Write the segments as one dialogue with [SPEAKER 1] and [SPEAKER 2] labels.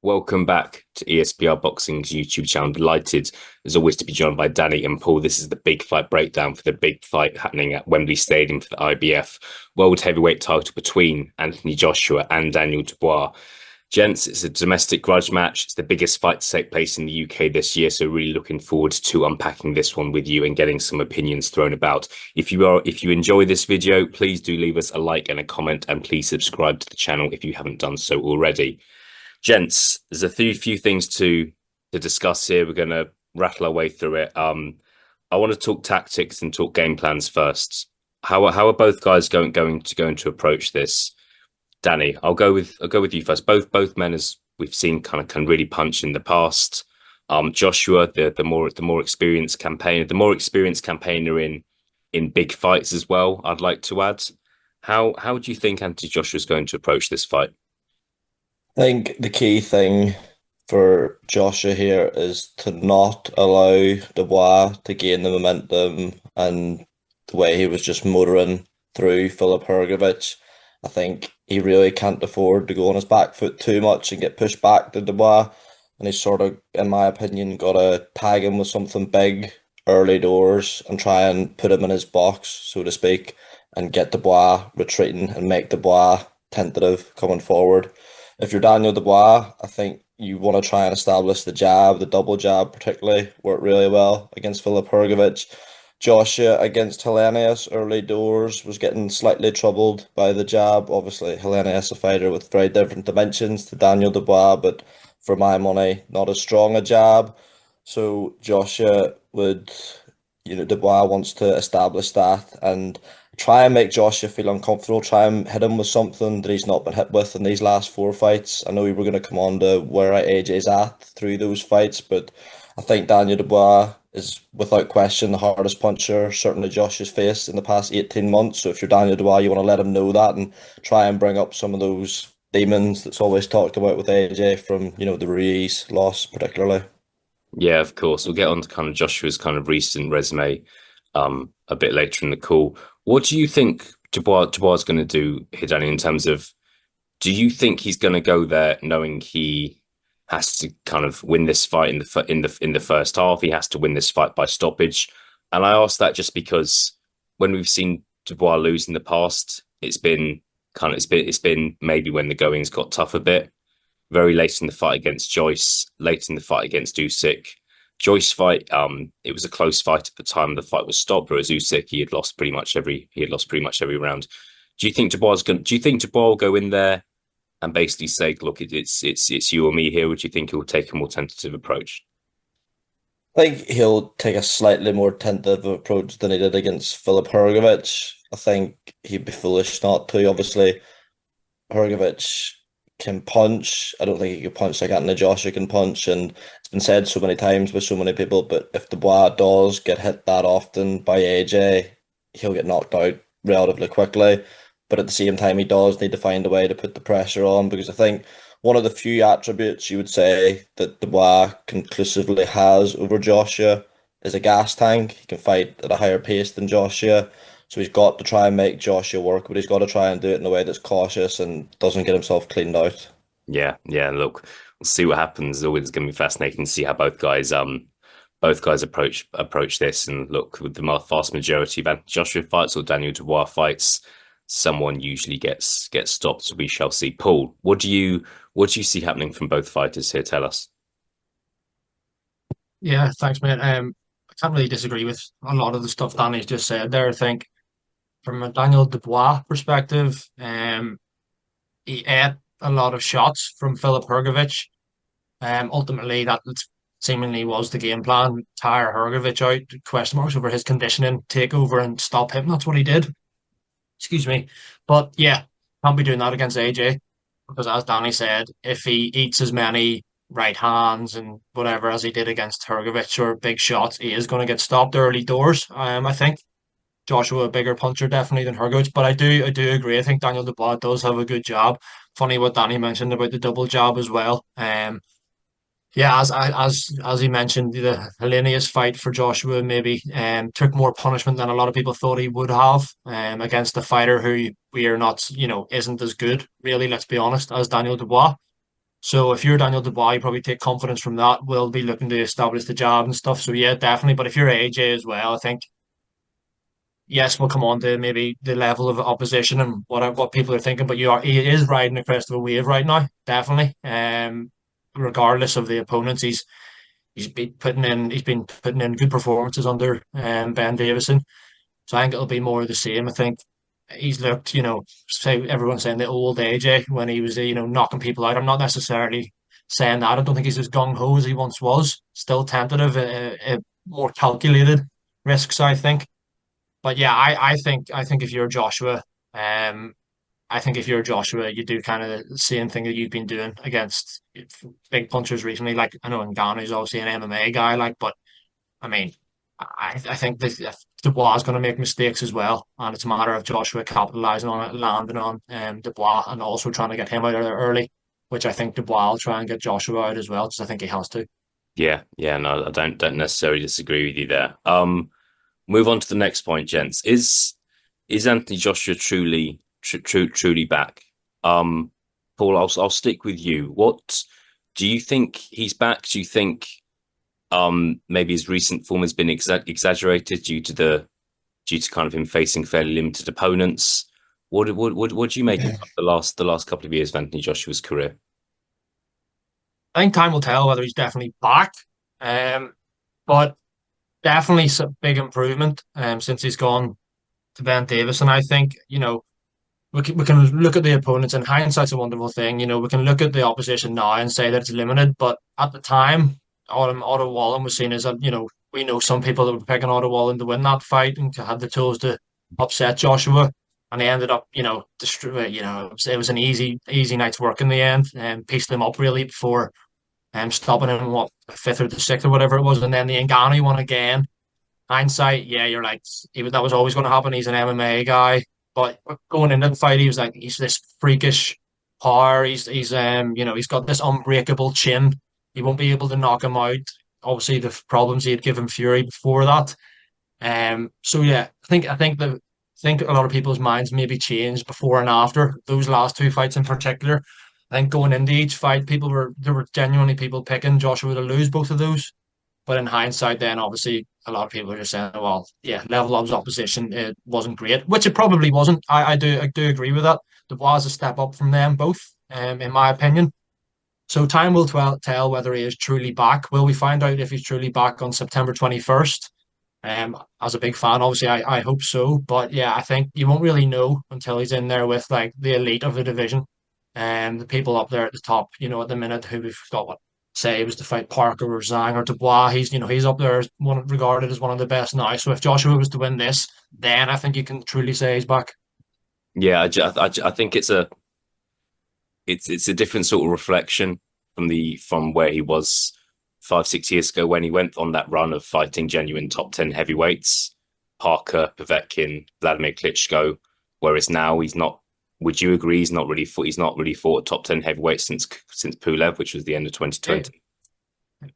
[SPEAKER 1] Welcome back to ESBR Boxing's YouTube channel. Delighted, as always, to be joined by Danny and Paul. This is the big fight breakdown for the big fight happening at Wembley Stadium for the IBF World Heavyweight title between Anthony Joshua and Daniel Dubois. Gents, it's a domestic grudge match. It's the biggest fight to take place in the UK this year, so really looking forward to unpacking this one with you and getting some opinions thrown about. If you enjoy this video, please do leave us a like and a comment, and please subscribe to the channel if you haven't done so already. Gents, there's a few things to discuss here. We're going to rattle our way through it. I want to talk tactics and talk game plans first. How are both guys going to approach this? Danny, I'll go with you first. Both men, as we've seen, can really punch in the past. Joshua, the more experienced campaigner, in big fights as well. I'd like to add. How do you think Anthony Joshua is going to approach this fight?
[SPEAKER 2] I think the key thing for Joshua here is to not allow Dubois to gain the momentum and the way he was just motoring through Filip Hrgović. I think he really can't afford to go on his back foot too much and get pushed back to Dubois. And he's sort of, in my opinion, got to tag him with something big early doors and try and put him in his box, so to speak, and get Dubois retreating and make Dubois tentative coming forward. If you're Daniel Dubois, I think you want to try and establish the jab, the double jab particularly, worked really well against Filip Hrgović. Joshua against Helenius early doors was getting slightly troubled by the jab. Obviously, Helenius a fighter with very different dimensions to Daniel Dubois, but for my money, not as strong a jab. So Joshua would, Dubois wants to establish that and try and make Joshua feel uncomfortable, try and hit him with something that he's not been hit with in these last four fights. I know we were going to come on to where AJ's at through those fights, but I think Daniel Dubois is without question the hardest puncher certainly Joshua's faced in the past 18 months. So if you're Daniel Dubois, you want to let him know that and try and bring up some of those demons that's always talked about with AJ from, the Ruiz loss particularly.
[SPEAKER 1] Yeah, of course. We'll get on to kind of Joshua's kind of recent resume a bit later in the call. What do you think Dubois is going to do here, Danny, in terms of, do you think he's going to go there knowing he has to kind of win this fight in the first half? He has to win this fight by stoppage. And I ask that just because when we've seen Dubois lose in the past, it's been maybe when the goings got tough a bit. Very late in the fight against Joyce, late in the fight against Usyk. Joyce fight, it was a close fight at the time the fight was stopped, whereas Usyk, he had lost pretty much every round. Do you think Dubois will go in there and basically say, look, it's you or me here? Or do you think he'll take a more tentative approach?
[SPEAKER 2] I think he'll take a slightly more tentative approach than he did against Filip Hrgović. I think he'd be foolish not to. Obviously, Hrgović can punch. I don't think he can punch like Anthony Joshua can punch, and it's been said so many times by so many people. But if Dubois does get hit that often by AJ, he'll get knocked out relatively quickly. But at the same time, he does need to find a way to put the pressure on because I think one of the few attributes you would say that Dubois conclusively has over Joshua is a gas tank. He can fight at a higher pace than Joshua. So he's got to try and make Joshua work, but he's got to try and do it in a way that's cautious and doesn't get himself cleaned out.
[SPEAKER 1] Yeah. Look, we'll see what happens. It's always going to be fascinating to see how both guys approach this. And look, with the vast majority of Joshua fights or Daniel Dubois fights, someone usually gets stopped. So we shall see. Paul, what do you see happening from both fighters here? Tell us.
[SPEAKER 3] Yeah, thanks, mate. I can't really disagree with a lot of the stuff Danny's just said there. I think from a Daniel Dubois perspective, he ate a lot of shots from Filip Hrgović. Ultimately, that seemingly was the game plan: tire Hrgović out, question marks over his conditioning, take over and stop him. That's what he did. Excuse me, but yeah, can't be doing that against AJ because, as Danny said, if he eats as many right hands and whatever as he did against Hrgović or big shots, he is going to get stopped early doors. I think. Joshua a bigger puncher definitely than Hrgović, but I do agree. I think Daniel Dubois does have a good job. Funny what Danny mentioned about the double job as well. Yeah, as he mentioned, the Helenius fight for Joshua maybe took more punishment than a lot of people thought he would have against a fighter who we are not, isn't as good, really, let's be honest, as Daniel Dubois. So if you're Daniel Dubois, you probably take confidence from that. We'll be looking to establish the jab and stuff. So yeah, definitely. But if you're AJ as well, I think yes, we'll come on to maybe the level of opposition and what people are thinking. But he is riding the crest of a wave right now, definitely. Regardless of the opponents, he's been putting in good performances under Ben Davison. So I think it'll be more of the same. I think he's looked, say everyone's saying the old AJ when he was, knocking people out. I'm not necessarily saying that. I don't think he's as gung ho as he once was. Still tentative, more calculated risks, I think. But yeah, I think if you're Joshua, um, I think if you're Joshua, you do kind of the same thing that you've been doing against big punchers recently. Like I know Ngannou's obviously an MMA guy, but I mean, I think that Dubois is going to make mistakes as well, and it's a matter of Joshua capitalizing on it, landing on Dubois, and also trying to get him out of there early, which I think Dubois will try and get Joshua out as well, because I think he has to.
[SPEAKER 1] Yeah, no, I don't necessarily disagree with you there. Move on to the next point, gents. Is Anthony Joshua truly back? Paul, I'll stick with you. What do you think he's back? Do you think maybe his recent form has been exaggerated due to kind of him facing fairly limited opponents? What do you make of the last couple of years of Anthony Joshua's career?
[SPEAKER 3] I think time will tell whether he's definitely back, but definitely some big improvement since he's gone to Ben Davis, and I think we can look at the opponents, and hindsight's a wonderful thing. We can look at the opposition now and say that it's limited, but at the time, Otto Wallen was seen as we know some people that were picking Otto Wallen to win that fight and had the tools to upset Joshua, and they ended up, it was an easy night's work in the end, and pieced them up really before stopping him what the fifth or the sixth or whatever it was, and then the Ngannou one again. Hindsight, yeah, you're like that was always going to happen. He's an MMA guy, but going into the fight, he was like he's this freakish power. He's got this unbreakable chin. He won't be able to knock him out. Obviously, the problems he had given Fury before that. So yeah, I think a lot of people's minds maybe changed before and after those last two fights in particular. I think going into each fight, there were genuinely people picking Joshua to lose both of those. But in hindsight, then obviously a lot of people are just saying, well, yeah, level of opposition it wasn't great, which it probably wasn't. I do agree with that. There was a step up from them both, in my opinion. So time will tell whether he is truly back. Will we find out if he's truly back on September 21st? As a big fan, obviously, I hope so. But yeah, I think you won't really know until he's in there with like the elite of the division and the people up there at the top. At the minute who we've got what say it was to fight Parker or Zhang or Dubois. He's up there as one regarded as one of the best now. So if Joshua was to win this, then I think you can truly say he's back.
[SPEAKER 1] Yeah, I think it's a different sort of reflection from where he was 5 6 years ago when he went on that run of fighting genuine top 10 heavyweights, Parker, Povetkin, Vladimir Klitschko. Whereas now he's not. Would you agree he's not really fought a top 10 heavyweight since Pulev, which was the end of 2020? Yeah,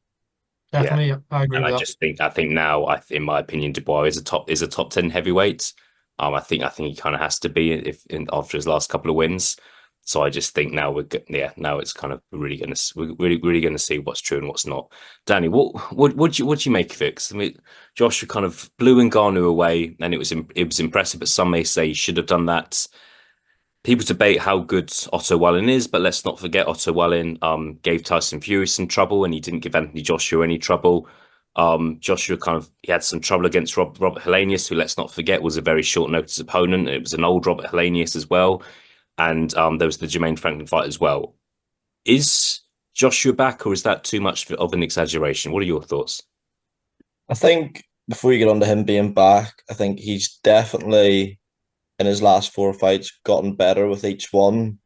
[SPEAKER 3] Definitely, I agree
[SPEAKER 1] and
[SPEAKER 3] with that.
[SPEAKER 1] I think now, in my opinion, Dubois is a top 10 heavyweight. I think he kind of has to be after his last couple of wins. So I just think now now it's kind of we're really going to see what's true and what's not. Danny, what do you make of it? 'Cause, I mean, Joshua kind of blew Ngannou away, and it was impressive. But some may say he should have done that. People debate how good Otto Wallin is, but let's not forget Otto Wallin gave Tyson Fury some trouble, and he didn't give Anthony Joshua any trouble. Joshua he had some trouble against Robert Helenius, who let's not forget was a very short notice opponent. It was an old Robert Helenius as well, and there was the Jermaine Franklin fight as well. Is Joshua back, or is that too much of an exaggeration? What are your thoughts?
[SPEAKER 2] I think before you get on to him being back, I think he's definitely in his last four fights gotten better with each one.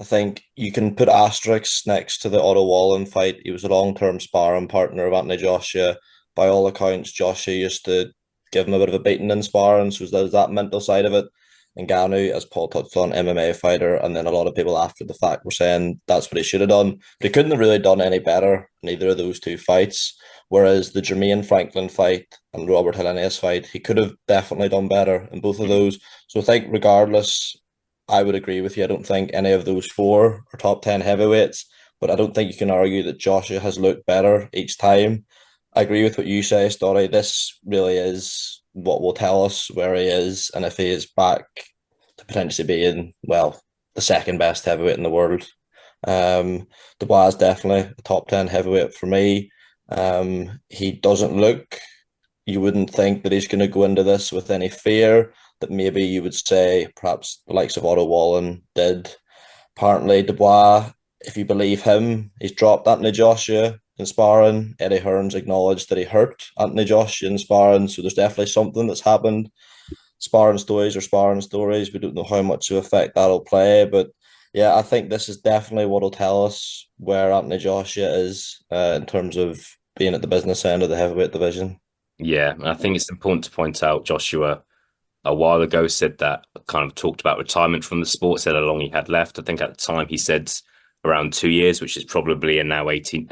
[SPEAKER 2] I think you can put asterisks next to the Otto Wallen fight. He was a long-term sparring partner of Anthony Joshua. By all accounts, Joshua used to give him a bit of a beating in sparring, so there's that mental side of it. And Ngannou, as Paul touched on, MMA fighter, and then a lot of people after the fact were saying that's what he should have done. But he couldn't have really done any better in either of those two fights. Whereas the Jermaine Franklin fight and Robert Helenius fight, he could have definitely done better in both of those. So I think regardless, I would agree with you. I don't think any of those four are top 10 heavyweights. but I don't think you can argue that Joshua has looked better each time. I agree with what you say, Story. This really is what will tell us where he is and if he is back to potentially being, well, the second best heavyweight in the world. Dubois is definitely a top 10 heavyweight for me. He doesn't look, you wouldn't think that he's going to go into this with any fear that maybe you would say perhaps the likes of Otto Wallen did. Apparently, Dubois, if you believe him, he's dropped Anthony Joshua in sparring. Eddie Hearns acknowledged that he hurt Anthony Joshua in sparring, so there's definitely something that's happened. Sparring stories are sparring stories. We don't know how much of effect that'll play, but yeah, I think this is definitely what will tell us where Anthony Joshua is in terms of being at the business end of the heavyweight division.
[SPEAKER 1] Yeah, I think it's important to point out Joshua a while ago said that kind of talked about retirement from the sport, said how long he had left. I think at the time he said around 2 years, which is probably a now 18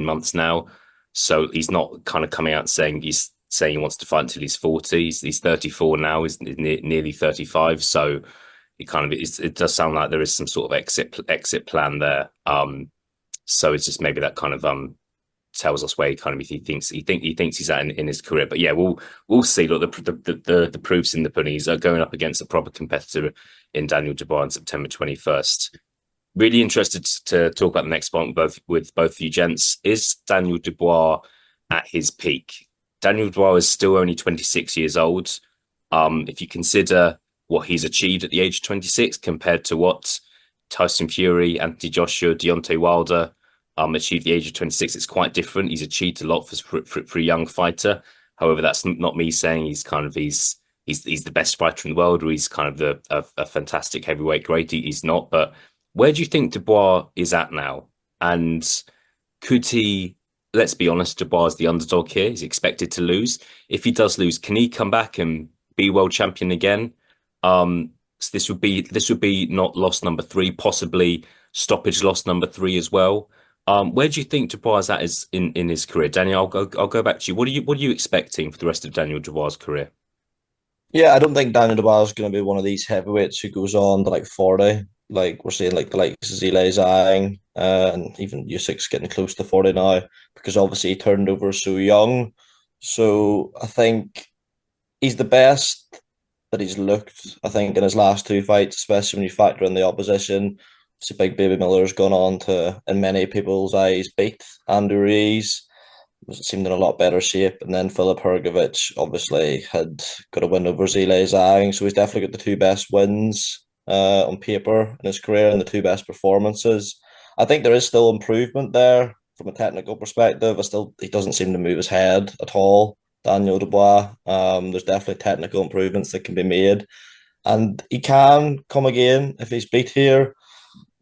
[SPEAKER 1] months now. So he's not kind of coming out saying he wants to fight until he's 40. He's 34 now, he's nearly 35. So it does sound like there is some sort of exit plan there. So it's just maybe that kind of tells us where he thinks he's at in his career. But yeah, we'll see. Look, the proof's in the pudding. He's going up against a proper competitor in Daniel Dubois on September 21st. Really interested to talk about the next point with both of you gents. Is Daniel Dubois at his peak? Daniel Dubois is still only 26 years old. If you consider what he's achieved at the age of 26 compared to what Tyson Fury, Anthony Joshua, Deontay Wilder achieved at the age of 26, it's quite different. He's achieved a lot for a young fighter. However, that's not me saying he's the best fighter in the world, or he's kind of a fantastic heavyweight great. He's not. But where do you think Dubois is at now? And could he? Let's be honest, Dubois is the underdog here. He's expected to lose. If he does lose, can he come back and be world champion again? So this would be not loss number three, possibly stoppage loss number three as well. Where do you think Dubois is at in his career? Daniel, I'll go back to you. What are you expecting for the rest of Daniel Dubois' career?
[SPEAKER 2] Yeah, I don't think Daniel Dubois is going to be one of these heavyweights who goes on to like 40. Like we're seeing like the likes of Zhilei Zhang and even Usyk's getting close to 40 now because obviously he turned over so young. So I think he's the best that he's looked, I think, in his last two fights, especially when you factor in the opposition. So Big Baby Miller's gone on to, in many people's eyes, beat Andrew Ruiz. Seemed in a lot better shape. And then Filip Hrgović obviously had got a win over Zhilei Zhang. So he's definitely got the two best wins on paper in his career and the two best performances. I think there is still improvement there from a technical perspective. He doesn't seem to move his head at all, Daniel Dubois. There's definitely technical improvements that can be made. And he can come again if he's beat here.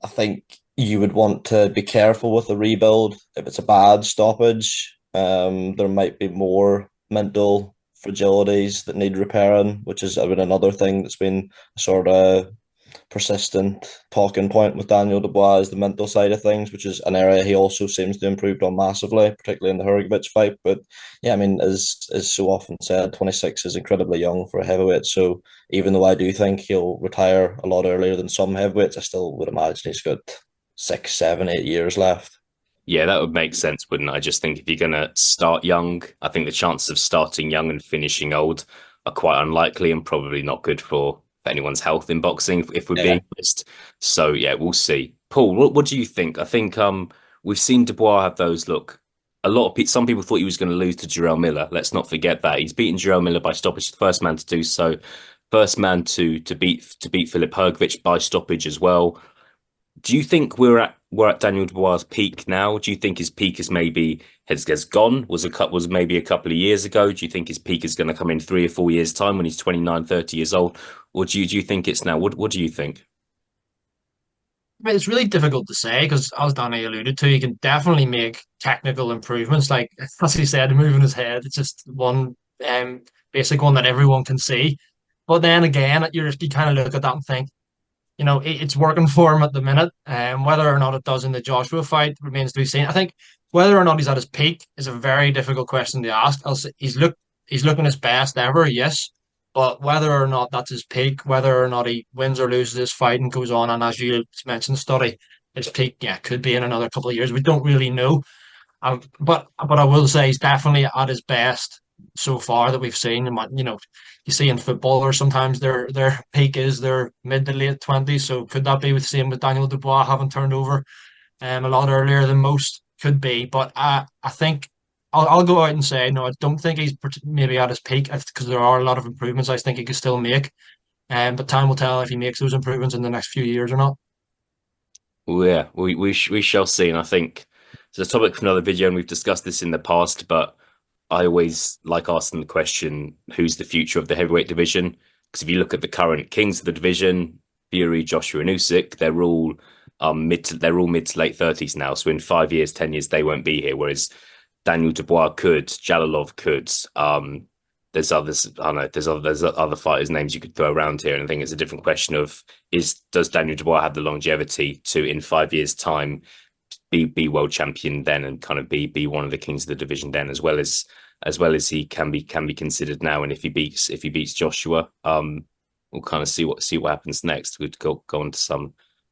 [SPEAKER 2] I think you would want to be careful with the rebuild. If it's a bad stoppage, there might be more mental fragilities that need repairing, which is another thing that's been sort of persistent talking point with Daniel Dubois is the mental side of things, which is an area he also seems to improve on massively, particularly in the Hrgović fight. But yeah, I mean, as so often said, 26 is incredibly young for a heavyweight. So even though I do think he'll retire a lot earlier than some heavyweights, I still would imagine he's got 6, 7, 8 years left.
[SPEAKER 1] Yeah, that would make sense, wouldn't it? I just think if you're going to start young, I think the chances of starting young and finishing old are quite unlikely and probably not good for anyone's health in boxing, if we're
[SPEAKER 2] Yeah.
[SPEAKER 1] being honest. So yeah, we'll see. Paul, what do you think? I think we've seen Dubois have those look. Some people thought he was going to lose to Jarrell Miller. Let's not forget that he's beaten Jarrell Miller by stoppage, the first man to do so, first man to beat Filip Hrgović by stoppage as well. Do you think we're at Daniel Dubois' peak now? Do you think his peak has gone? Was maybe a couple of years ago? Do you think his peak is going to come in 3 or 4 years' time when he's 29, 30 years old? Or do you think it's now? What do you think?
[SPEAKER 3] I mean, it's really difficult to say because, as Danny alluded to, he can definitely make technical improvements. Like as he said, moving his head, it's just one basic one that everyone can see. But then again, you kind of look at that and think, it's working for him at the minute. Whether or not it does in the Joshua fight remains to be seen. I think whether or not he's at his peak is a very difficult question to ask. He's looking his best ever, yes. But whether or not that's his peak, whether or not he wins or loses this fight and goes on, and as you mentioned, study his peak, yeah, could be in another couple of years. We don't really know. But I will say he's definitely at his best so far that we've seen. And you see in footballers sometimes their peak is their mid to late 20s. So could that be with same with Daniel Dubois having turned over a lot earlier than most? Could be, but I think I'll go out and say no. I don't think he's maybe at his peak because there are a lot of improvements I think he could still make. But time will tell if he makes those improvements in the next few years or not.
[SPEAKER 1] Well, yeah, we shall see. And I think it's a topic for another video, and we've discussed this in the past. But I always like asking the question, who's the future of the heavyweight division? Because if you look at the current kings of the division, Fury, Joshua, and Usyk, they're all mid to late 30s now. So in 5 years, 10 years, they won't be here. Whereas Daniel Dubois could, Jalalov could. There's others. I don't know. There's other fighters' names you could throw around here, and I think it's a different question of does Daniel Dubois have the longevity to in 5 years' time be world champion then and kind of be one of the kings of the division then as well as he can be considered now. And if he beats Joshua, we'll kind of see what happens next. We'd go on to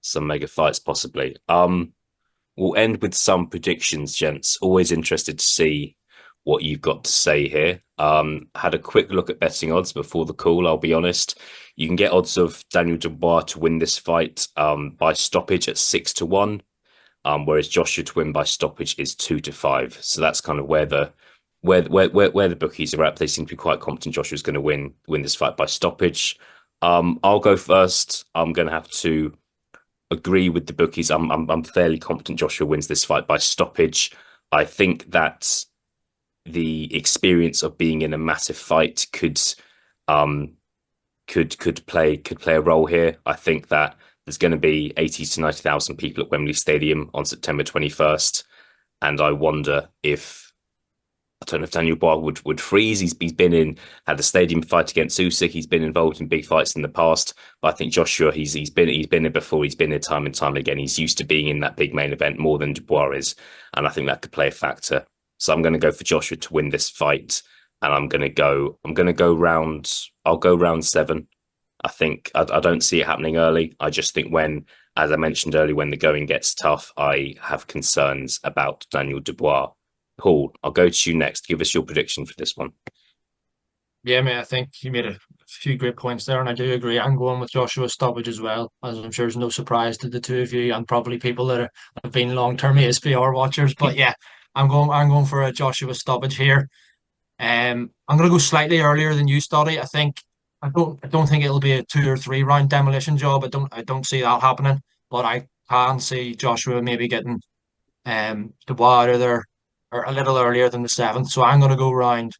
[SPEAKER 1] some mega fights possibly. We'll end with some predictions, gents. Always interested to see what you've got to say here. Had a quick look at betting odds before the call. I'll be honest. You can get odds of Daniel Dubois to win this fight by stoppage at 6-1, whereas Joshua to win by stoppage is 2-5. So that's kind of where the bookies are at. They seem to be quite confident Joshua's going to win this fight by stoppage. I'll go first. I'm going to have to agree with the bookies. I'm fairly confident Joshua wins this fight by stoppage. I think that the experience of being in a massive fight could play a role here. I think that there's going to be 80 to 90,000 people at Wembley Stadium on September 21st, and I wonder if I don't know if Daniel Dubois would freeze. He's had a stadium fight against Usyk. He's been involved in big fights in the past, but I think Joshua he's been here before. He's been here time and time again. He's used to being in that big main event more than Dubois is, and I think that could play a factor. So I'm going to go for Joshua to win this fight, and I'll go round 7. I think I don't see it happening early. I just think as I mentioned earlier, when the going gets tough, I have concerns about Daniel Dubois. Paul, I'll go to you next. Give us your prediction for this one.
[SPEAKER 3] Yeah, mate, I think you made a few great points there, and I do agree. I'm going with Joshua stoppage as well, as I'm sure is no surprise to the two of you, and probably people that have been long-term ESBR watchers. But yeah, I'm going for a Joshua stoppage here. I'm going to go slightly earlier than you, Stoddy. I don't think it'll be a 2 or 3 round demolition job. I don't see that happening, but I can see Joshua maybe getting the water there or a little earlier than the 7th. So I'm going to go round.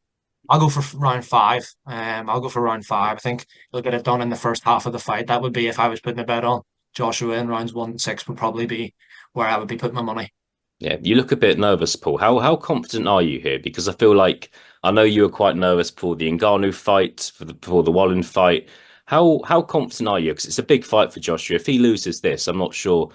[SPEAKER 3] I'll go for round 5. I'll go for round 5. I think he'll get it done in the first half of the fight. That would be if I was putting a bet on Joshua in rounds 1 and 6 would probably be where I would be putting my money.
[SPEAKER 1] Yeah, you look a bit nervous, Paul. How confident are you here? Because I feel like I know you were quite nervous for the Ngannou fight, for the Wallen fight. How confident are you? Because it's a big fight for Joshua. If he loses this, I'm not sure.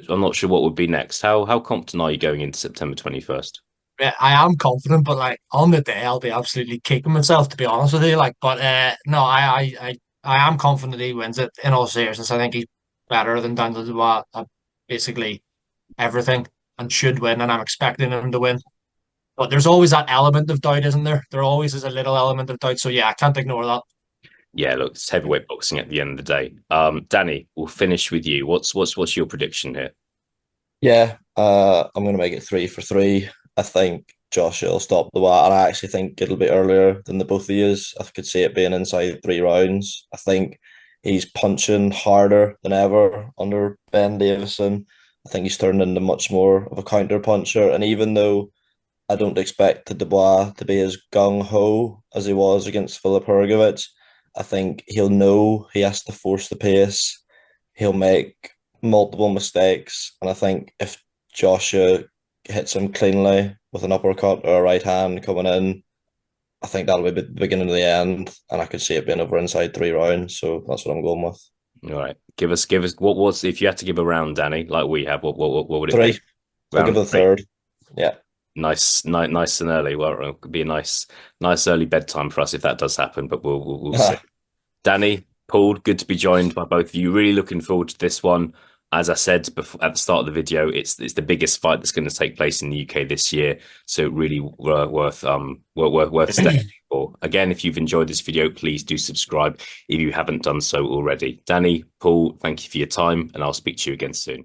[SPEAKER 1] I'm not sure what would be next. How confident are you going into September 21st?
[SPEAKER 3] Yeah, I am confident, but like on the day, I'll be absolutely kicking myself to be honest with you. Like, but no, I am confident he wins it. In all seriousness, I think he's better than Daniel Dubois at basically everything and should win, and I'm expecting him to win. But there's always that element of doubt, isn't there? There always is a little element of doubt. So yeah, I can't ignore that.
[SPEAKER 1] Yeah, look, it's heavyweight boxing at the end of the day. Danny, we'll finish with you. What's your prediction here?
[SPEAKER 2] Yeah, I'm going to make it 3 for 3. I think Joshua will stop the war, and I actually think it'll be earlier than the both of yous. I could see it being inside 3 rounds. I think he's punching harder than ever under Ben Davison. I think he's turned into much more of a counter puncher, and even though I don't expect the Dubois to be as gung ho as he was against Filip Hrgovic, I think he'll know he has to force the pace. He'll make multiple mistakes, and I think if Joshua hits him cleanly with an uppercut or a right hand coming in, I think that'll be the beginning of the end, and I could see it being over inside 3 rounds. So that's what I'm going with.
[SPEAKER 1] All right, give us what was if you had to give a round, Danny, like we have, what would it
[SPEAKER 2] 3.
[SPEAKER 1] be?
[SPEAKER 2] I'll give it a 3rd. Yeah.
[SPEAKER 1] Nice and early. Well, it could be a nice early bedtime for us if that does happen, but we'll see. Danny, Paul, good to be joined by both of you. Really looking forward to this one. As I said before at the start of the video, it's the biggest fight that's going to take place in the UK this year, so really worth staying for. Again, if you've enjoyed this video, please do subscribe if you haven't done so already. Danny, Paul, thank you for your time, and I'll speak to you again soon.